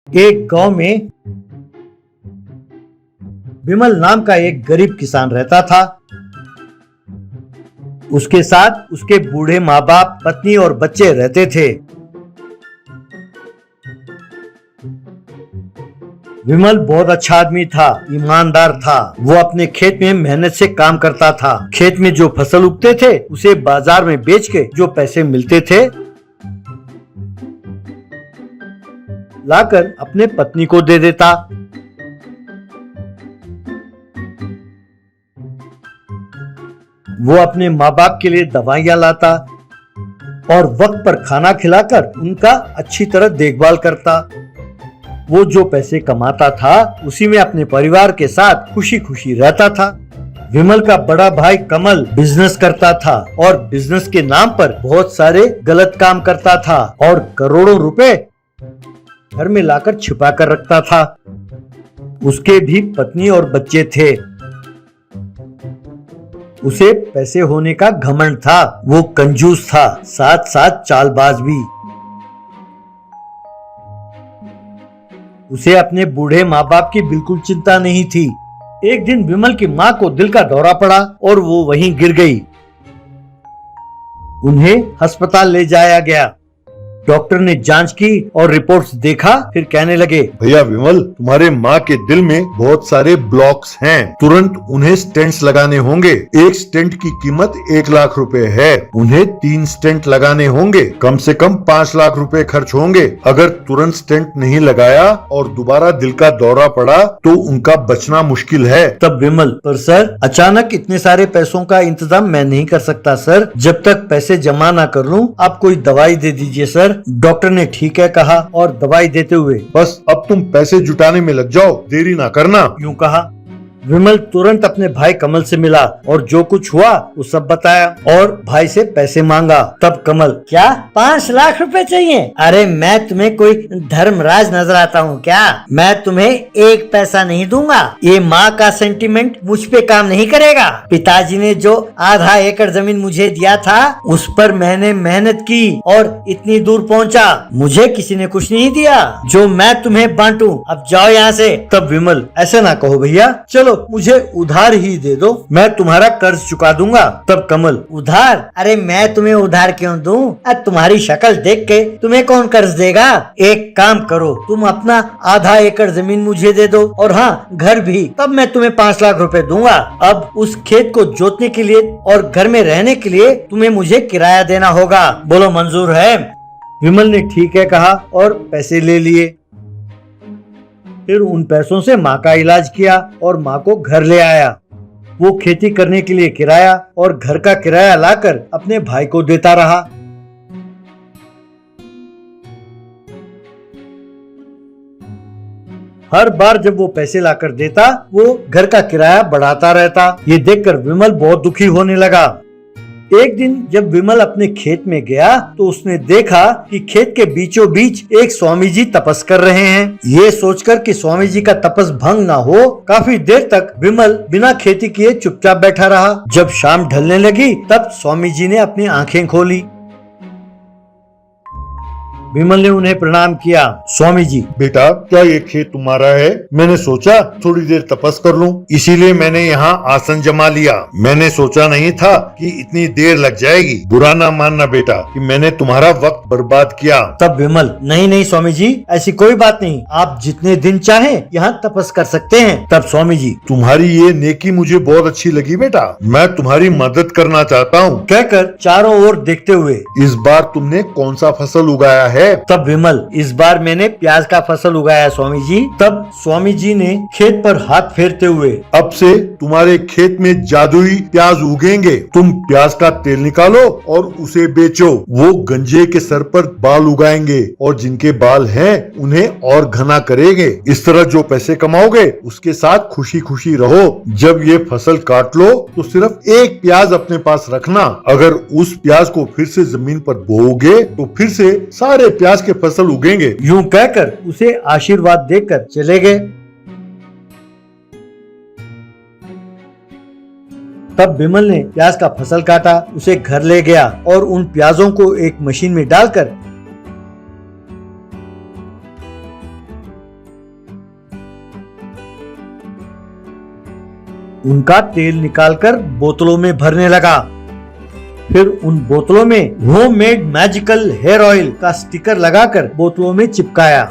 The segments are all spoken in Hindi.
एक गांव में विमल नाम का एक गरीब किसान रहता था। उसके साथ उसके बूढ़े माँ बाप, पत्नी और बच्चे रहते थे। विमल बहुत अच्छा आदमी था, ईमानदार था। वो अपने खेत में मेहनत से काम करता था। खेत में जो फसल उगते थे उसे बाजार में बेच के जो पैसे मिलते थे लाकर अपने पत्नी को दे देता। वो अपने माँ बाप के लिए दवाइयाँ लाता और वक्त पर खाना खिलाकर उनका अच्छी तरह देखभाल करता। वो जो पैसे कमाता था उसी में अपने परिवार के साथ खुशी खुशी रहता था। विमल का बड़ा भाई कमल बिजनेस करता था और बिजनेस के नाम पर बहुत सारे गलत काम करता था और करोड़ों रुपए घर में लाकर छिपा कर रखता था। उसके भी पत्नी और बच्चे थे। उसे पैसे होने का घमंड था। वो कंजूस था, साथ साथ चालबाज भी। उसे अपने बूढ़े माँ बाप की बिल्कुल चिंता नहीं थी। एक दिन विमल की माँ को दिल का दौरा पड़ा और वो वहीं गिर गई। उन्हें अस्पताल ले जाया गया। डॉक्टर ने जांच की और रिपोर्ट्स देखा, फिर कहने लगे, भैया विमल, तुम्हारे माँ के दिल में बहुत सारे ब्लॉक्स हैं। तुरंत उन्हें स्टेंट्स लगाने होंगे। एक स्टेंट की कीमत 1 लाख रुपए है। उन्हें 3 स्टेंट लगाने होंगे। कम से कम 5 लाख रुपए खर्च होंगे। अगर तुरंत स्टेंट नहीं लगाया और दोबारा दिल का दौरा पड़ा तो उनका बचना मुश्किल है। तब विमल, पर सर, अचानक इतने सारे पैसों का इंतजाम मैं नहीं कर सकता सर। जब तक पैसे जमा ना कर लूं, आप कोई दवाई दे दीजिए सर। डॉक्टर ने ठीक है कहा और दवाई देते हुए, बस अब तुम पैसे जुटाने में लग जाओ, देरी ना करना, यूं कहा। विमल तुरंत अपने भाई कमल से मिला और जो कुछ हुआ वो सब बताया और भाई से पैसे मांगा। तब कमल, क्या 5 लाख रुपए चाहिए? अरे मैं तुम्हें कोई धर्मराज नजर आता हूँ क्या? मैं तुम्हें 1 पैसा नहीं दूंगा। ये माँ का सेंटीमेंट मुझ पे काम नहीं करेगा। पिताजी ने जो आधा एकड़ जमीन मुझे दिया था उस पर मैंने मेहनत की और इतनी दूर पहुँचा। मुझे किसी ने कुछ नहीं दिया जो मैं तुम्हें बांटू। अब जाओ यहाँ से। तब विमल, ऐसे ना कहो भैया, चलो मुझे उधार ही दे दो, मैं तुम्हारा कर्ज चुका दूंगा। तब कमल, उधार? अरे मैं तुम्हें उधार क्यों दूं? तुम्हारी शक्ल देख के तुम्हें कौन कर्ज देगा? एक काम करो, तुम अपना आधा एकड़ जमीन मुझे दे दो और हाँ, घर भी। तब मैं तुम्हें 5 लाख रुपए दूंगा। अब उस खेत को जोतने के लिए और घर में रहने के लिए तुम्हें मुझे किराया देना होगा। बोलो मंजूर है? विमल ने ठीक है कहा और पैसे ले लिए। फिर उन पैसों से माँ का इलाज किया और माँ को घर ले आया। वो खेती करने के लिए किराया और घर का किराया लाकर अपने भाई को देता रहा। हर बार जब वो पैसे लाकर देता, वो घर का किराया बढ़ाता रहता। ये देखकर विमल बहुत दुखी होने लगा। एक दिन जब विमल अपने खेत में गया तो उसने देखा कि खेत के बीचों बीच एक स्वामी जी तपस कर रहे हैं। ये सोचकर कि स्वामी जी का तपस भंग ना हो, काफी देर तक विमल बिना खेती किए चुपचाप बैठा रहा। जब शाम ढलने लगी तब स्वामी जी ने अपनी आंखें खोली। विमल ने उन्हें प्रणाम किया। स्वामी जी, बेटा, क्या ये खेत तुम्हारा है? मैंने सोचा थोड़ी देर तपस कर लूं, इसीलिए मैंने यहाँ आसन जमा लिया। मैंने सोचा नहीं था कि इतनी देर लग जाएगी। बुरा ना मानना बेटा कि मैंने तुम्हारा वक्त बर्बाद किया। तब विमल, नहीं नहीं स्वामी जी, ऐसी कोई बात नहीं, आप जितने दिन चाहे यहाँ तपस कर सकते हैं। तब स्वामी जी, तुम्हारी ये नेकी मुझे बहुत अच्छी लगी बेटा, मैं तुम्हारी मदद करना चाहता हूँ, कहकर चारों ओर देखते हुए, इस बार तुमने कौन सा फसल उगाया है? तब विमल, इस बार मैंने प्याज का फसल उगाया स्वामी जी। तब स्वामी जी ने खेत पर हाथ फेरते हुए, अब से तुम्हारे खेत में जादुई प्याज उगेंगे। तुम प्याज का तेल निकालो और उसे बेचो। वो गंजे के सर पर बाल उगाएंगे और जिनके बाल हैं उन्हें और घना करेंगे। इस तरह जो पैसे कमाओगे उसके साथ खुशी खुशी रहो। जब ये फसल काट लो तो सिर्फ एक प्याज अपने पास रखना। अगर उस प्याज को फिर से जमीन पर बोओगे तो फिर से सारे प्याज के फसल उगेंगे। यूं कहकर उसे आशीर्वाद देकर चले गए। तब विमल ने प्याज का फसल काटा, उसे घर ले गया और उन प्याजों को एक मशीन में डालकर उनका तेल निकालकर बोतलों में भरने लगा। फिर उन बोतलों में होममेड मैजिकल हेयर ऑयल का स्टिकर लगाकर बोतलों में चिपकाया।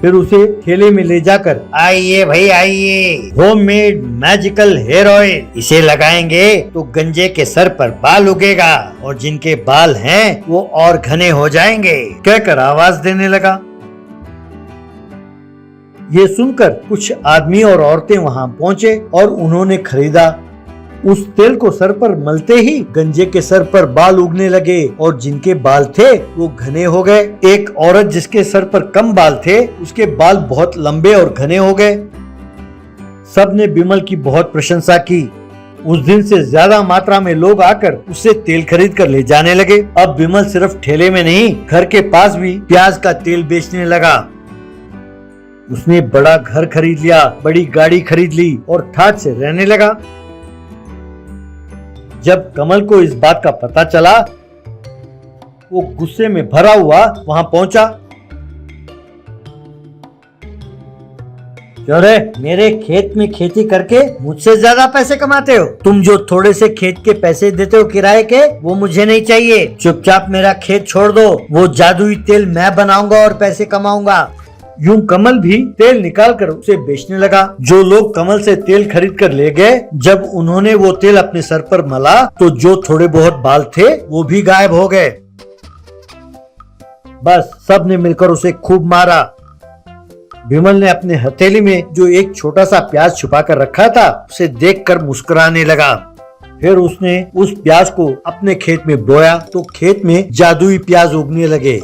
फिर उसे ठेले में ले जाकर, आइए भाई आइए, होममेड मैजिकल हेयर ऑयल, इसे लगाएंगे तो गंजे के सर पर बाल उगेगा और जिनके बाल हैं वो और घने हो जाएंगे, कहकर आवाज देने लगा। ये सुनकर कुछ आदमी और औरतें वहां पहुंचे और उन्होंने खरीदा। उस तेल को सर पर मलते ही गंजे के सर पर बाल उगने लगे और जिनके बाल थे वो घने हो गए। एक औरत जिसके सर पर कम बाल थे, उसके बाल बहुत लंबे और घने हो गए। सबने बिमल की बहुत प्रशंसा की। उस दिन से ज्यादा मात्रा में लोग आकर उससे तेल खरीद कर ले जाने लगे। अब बिमल सिर्फ ठेले में नहीं, घर के पास भी प्याज का तेल बेचने लगा। उसने बड़ा घर खरीद लिया, बड़ी गाड़ी खरीद ली और ठाठ से रहने लगा। जब कमल को इस बात का पता चला, वो गुस्से में भरा हुआ वहां पहुंचा। क्यों रे, मेरे खेत में खेती करके मुझसे ज्यादा पैसे कमाते हो? तुम जो थोड़े से खेत के पैसे देते हो किराए के, वो मुझे नहीं चाहिए। चुपचाप मेरा खेत छोड़ दो, वो जादुई तेल मैं बनाऊंगा और पैसे कमाऊंगा। यूं कमल भी तेल निकालकर उसे बेचने लगा। जो लोग कमल से तेल खरीद कर ले गए, जब उन्होंने वो तेल अपने सर पर मला तो जो थोड़े बहुत बाल थे वो भी गायब हो गए। बस सबने मिलकर उसे खूब मारा। बिमल ने अपने हथेली में जो एक छोटा सा प्याज छुपा कर रखा था, उसे देखकर मुस्कुराने लगा। फिर उसने उस प्याज को अपने खेत में बोया तो खेत में जादुई प्याज उगने लगे।